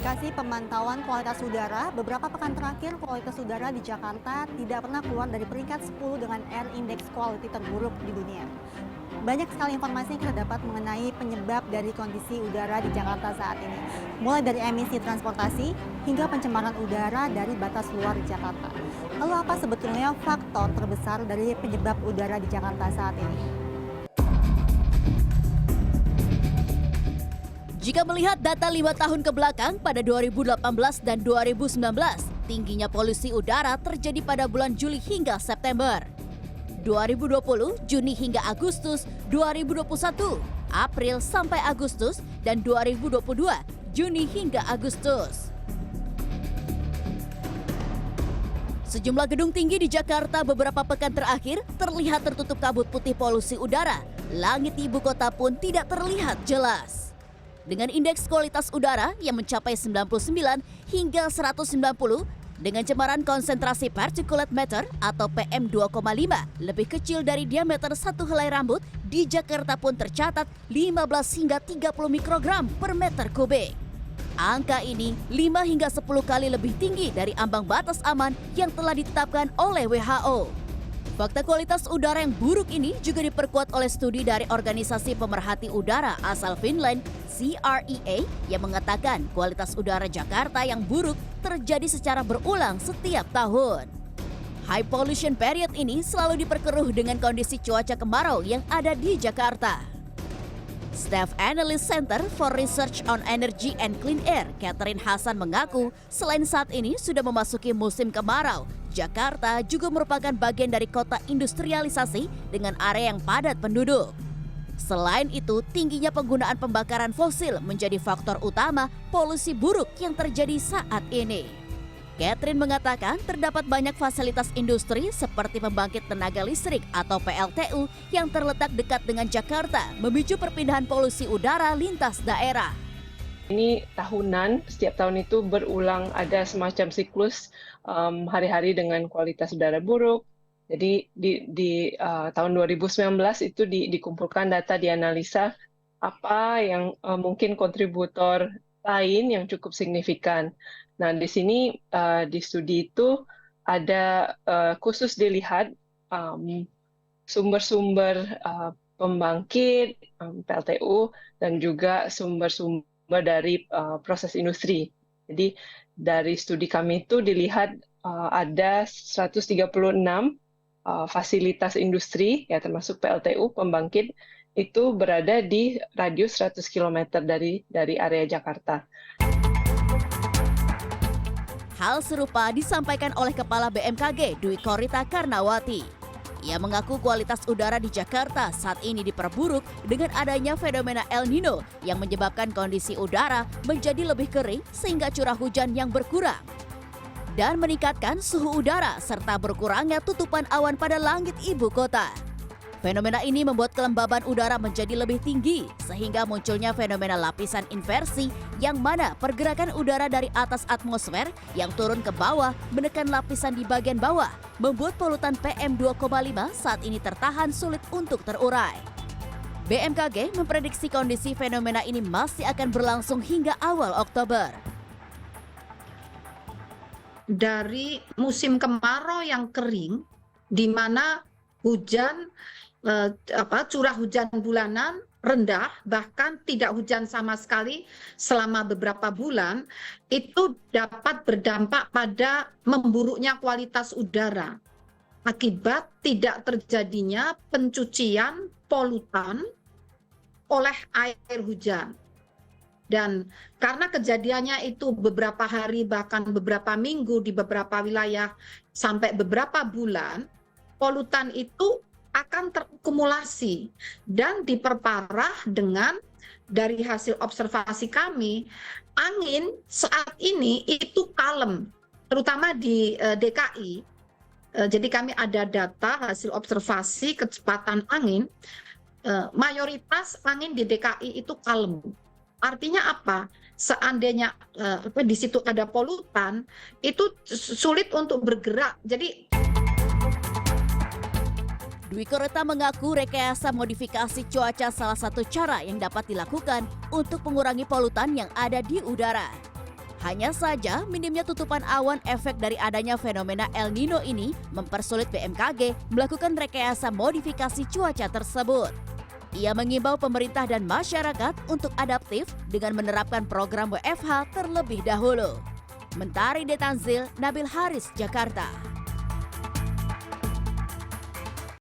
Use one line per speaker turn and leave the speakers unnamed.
aplikasi pemantauan kualitas udara, beberapa pekan terakhir kualitas udara di Jakarta tidak pernah keluar dari peringkat 10 dengan Air Index Quality terburuk di dunia. Banyak sekali informasi yang kita dapat mengenai penyebab dari kondisi udara di Jakarta saat ini. Mulai dari emisi transportasi hingga pencemaran udara dari batas luar Jakarta. Lalu apa sebetulnya faktor terbesar dari penyebab udara di Jakarta saat ini?
Jika melihat data 5 tahun ke belakang pada 2018 dan 2019, tingginya polusi udara terjadi pada bulan Juli hingga September. 2020, Juni hingga Agustus, 2021, April sampai Agustus, dan 2022, Juni hingga Agustus. Sejumlah gedung tinggi di Jakarta beberapa pekan terakhir terlihat tertutup kabut putih polusi udara. Langit ibu kota pun tidak terlihat jelas. Dengan indeks kualitas udara yang mencapai 99 hingga 190, dengan cemaran konsentrasi particulate matter atau PM 2,5 lebih kecil dari diameter satu helai rambut, di Jakarta pun tercatat 15 hingga 30 mikrogram per meter kubik. Angka ini 5 hingga 10 kali lebih tinggi dari ambang batas aman yang telah ditetapkan oleh WHO. Fakta kualitas udara yang buruk ini juga diperkuat oleh studi dari Organisasi Pemerhati Udara asal Finland, CREA, yang mengatakan kualitas udara Jakarta yang buruk terjadi secara berulang setiap tahun. High pollution period ini selalu diperkeruh dengan kondisi cuaca kemarau yang ada di Jakarta. Staff Analyst Center for Research on Energy and Clean Air, Catherine Hasan mengaku selain saat ini sudah memasuki musim kemarau, Jakarta juga merupakan bagian dari kota industrialisasi dengan area yang padat penduduk. Selain itu, tingginya penggunaan pembakaran fosil menjadi faktor utama polusi buruk yang terjadi saat ini. Catherine mengatakan terdapat banyak fasilitas industri seperti pembangkit tenaga listrik atau PLTU yang terletak dekat dengan Jakarta, memicu perpindahan polusi udara lintas daerah.
Ini tahunan, setiap tahun itu berulang ada semacam siklus hari-hari dengan kualitas udara buruk. Jadi di tahun 2019 itu dikumpulkan data, dianalisa apa yang mungkin kontributor lain yang cukup signifikan. Nah, di sini di studi itu ada khusus dilihat sumber-sumber pembangkit, PLTU, dan juga sumber-sumber dari proses industri. Jadi dari studi kami itu dilihat ada 136 fasilitas industri, ya termasuk PLTU, pembangkit, itu berada di radius 100 km dari area Jakarta.
Hal serupa disampaikan oleh Kepala BMKG Dwi Korita Karnawati. Ia mengaku kualitas udara di Jakarta saat ini diperburuk dengan adanya fenomena El Nino yang menyebabkan kondisi udara menjadi lebih kering sehingga curah hujan yang berkurang dan meningkatkan suhu udara serta berkurangnya tutupan awan pada langit ibu kota. Fenomena ini membuat kelembaban udara menjadi lebih tinggi sehingga munculnya fenomena lapisan inversi yang mana pergerakan udara dari atas atmosfer yang turun ke bawah menekan lapisan di bagian bawah, membuat polutan PM 2,5 saat ini tertahan sulit untuk terurai. BMKG memprediksi kondisi fenomena ini masih akan berlangsung hingga awal Oktober.
Dari musim kemarau yang kering, di mana hujan curah hujan bulanan rendah, bahkan tidak hujan sama sekali selama beberapa bulan, itu dapat berdampak pada memburuknya kualitas udara akibat tidak terjadinya pencucian polutan oleh air hujan. Dan karena kejadiannya itu beberapa hari bahkan beberapa minggu di beberapa wilayah sampai beberapa bulan, polutan itu akan terakumulasi dan diperparah dengan, dari hasil observasi kami, angin saat ini itu kalem, terutama di DKI. Jadi kami ada data hasil observasi kecepatan angin, mayoritas angin di DKI itu kalem. Artinya apa? Seandainya di situ ada polutan, itu sulit untuk bergerak. Jadi
Dwi Korita mengaku rekayasa modifikasi cuaca salah satu cara yang dapat dilakukan untuk mengurangi polutan yang ada di udara. Hanya saja, minimnya tutupan awan efek dari adanya fenomena El Nino ini mempersulit BMKG melakukan rekayasa modifikasi cuaca tersebut. Ia mengimbau pemerintah dan masyarakat untuk adaptif dengan menerapkan program WFH terlebih dahulu. Mentari Detanzil, Nabil Haris, Jakarta.